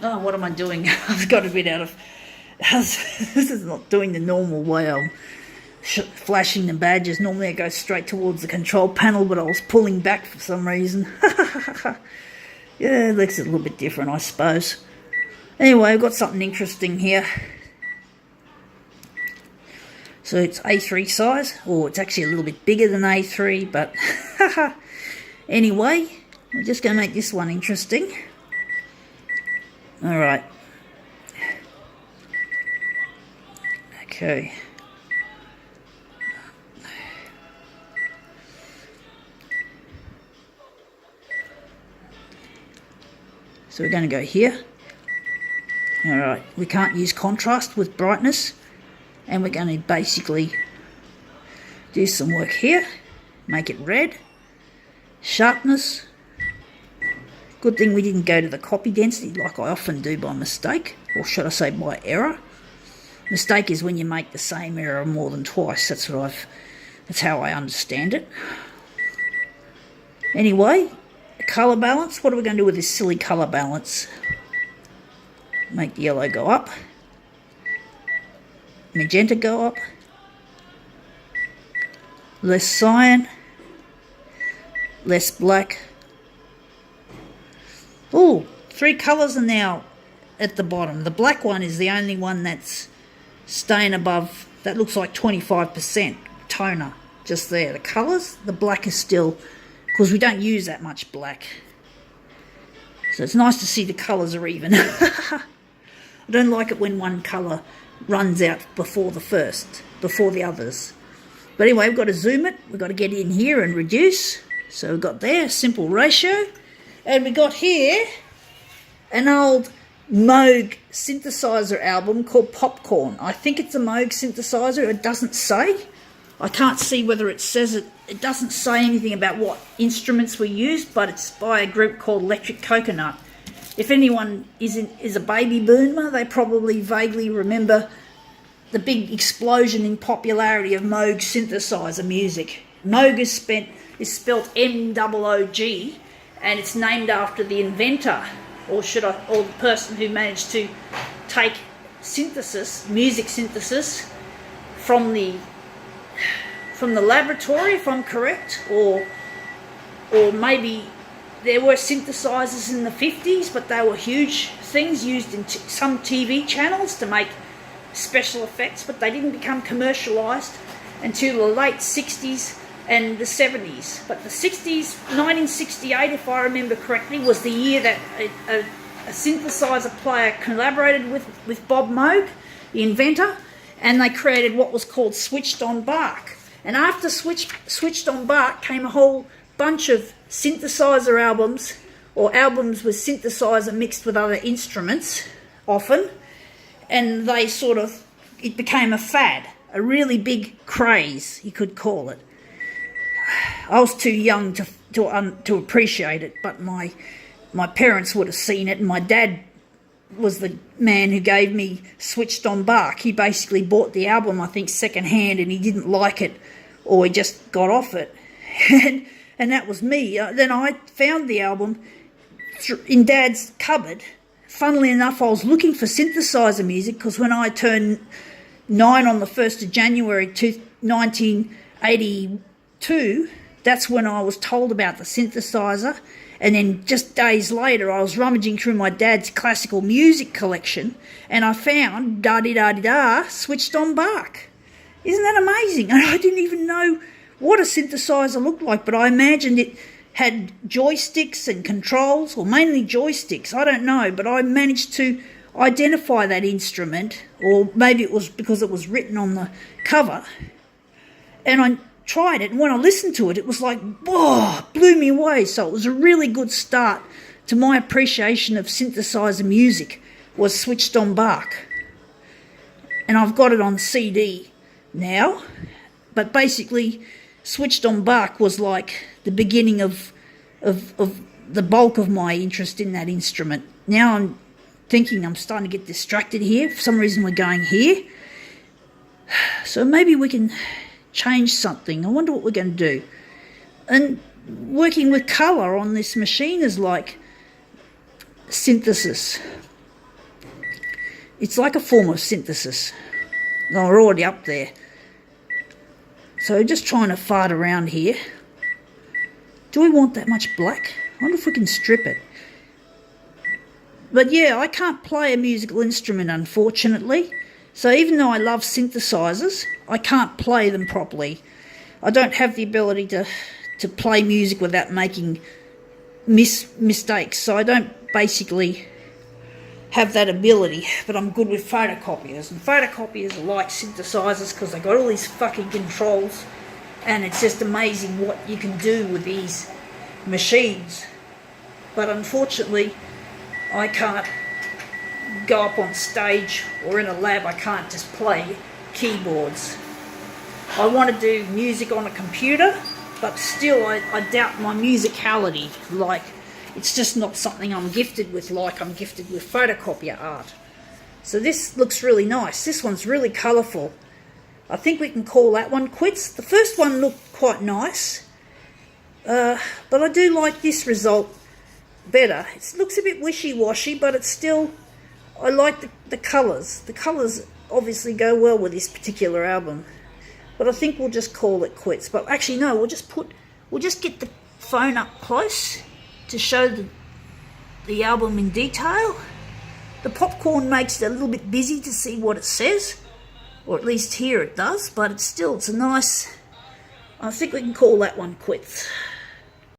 Oh, what am I doing? I've got a bit out of... This is not doing the normal way I'm flashing the badges. Normally I go straight towards the control panel, but I was pulling back for some reason. Yeah, it looks a little bit different, I suppose. Anyway, I've got something interesting here. So it's A3 size, or it's actually a little bit bigger than A3, but anyway, we're just going to make this one interesting. Alright. Okay. So we're going to go here. Alright, we can't use contrast with brightness. And we're going to basically do some work here. Make it red. Sharpness. Good thing we didn't go to the copy density like I often do by mistake. Or should I say by error. Mistake is when you make the same error more than twice. That's how I understand it. Anyway, colour balance. What are we going to do with this silly colour balance? Make the yellow go up. Magenta go up. Less cyan. Less black. Oh, 3 colours are now at the bottom. The black one is the only one that's staying above. That looks like 25% toner just there. The colours, the black is still, because we don't use that much black. So it's nice to see the colours are even. I don't like it when one colour runs out before the others. But anyway, we've got to zoom it. We've got to get in here and reduce. So we've got there, simple ratio. And we got here an old Moog synthesizer album called Popcorn. I think it's a Moog synthesizer. It doesn't say. I can't see whether it says it. It doesn't say anything about what instruments were used, but it's by a group called Electric Coconut. If anyone is a baby boomer, they probably vaguely remember the big explosion in popularity of Moog synthesizer music. Moog is spelt M-O-O-G, and it's named after the inventor, or the person who managed to take music synthesis from the laboratory, if I'm correct, or maybe there were synthesizers in the 50s, but they were huge things used in some TV channels to make special effects, but they didn't become commercialized until the late 60s and the 70s. But the 60s, 1968, if I remember correctly, was the year that a synthesizer player collaborated with Bob Moog, the inventor, and they created what was called Switched on Bach. And after Switched on Bach came a whole bunch of synthesizer albums, or albums with synthesizer mixed with other instruments, often, and it became a fad, a really big craze, you could call it. I was too young to appreciate it, but my parents would have seen it, and my dad was the man who gave me Switched on Bach. He basically bought the album, I think, second-hand, and he didn't like it, or he just got off it. And that was me. Then I found the album in Dad's cupboard. Funnily enough, I was looking for synthesizer music, because when I turned 9 on the 1st of January 1982, that's when I was told about the synthesizer. And then just days later, I was rummaging through my dad's classical music collection, and I found Da-di-da-di-da, Switched on Bach. Isn't that amazing? And I didn't even know what a synthesizer looked like, but I imagined it had joysticks and controls, or mainly joysticks, I don't know, but I managed to identify that instrument, or maybe it was because it was written on the cover, and I tried it, and when I listened to it, it was like, whoa, blew me away. So it was a really good start to my appreciation of synthesizer music, was Switched on Bach. And I've got it on CD now, but basically Switched on Bach was like the beginning of the bulk of my interest in that instrument. Now I'm thinking I'm starting to get distracted here. For some reason we're going here. So maybe we can change something. I wonder what we're going to do. And working with colour on this machine is like synthesis. It's like a form of synthesis. We're already up there. So just trying to fart around here. Do we want that much black? I wonder if we can strip it. But yeah, I can't play a musical instrument, unfortunately. So even though I love synthesizers, I can't play them properly. I don't have the ability to play music without making mistakes. So I don't basically have that ability, but I'm good with photocopiers. And photocopiers are like synthesizers because they got all these fucking controls, and it's just amazing what you can do with these machines. But unfortunately, I can't go up on stage or in a lab. I can't just play keyboards. I want to do music on a computer, but still I doubt my musicality. Like, it's just not something I'm gifted with like I'm gifted with photocopier art. So this looks really nice. This one's really colourful. I think we can call that one quits. The first one looked quite nice, but I do like this result better. It looks a bit wishy-washy, but it's still, I like the colours. The colours obviously go well with this particular album. But I think we'll just call it quits. But actually no, we'll just get the phone up close to show the album in detail. The popcorn makes it a little bit busy to see what it says, or at least here it does, but it's a nice, I think we can call that one quits.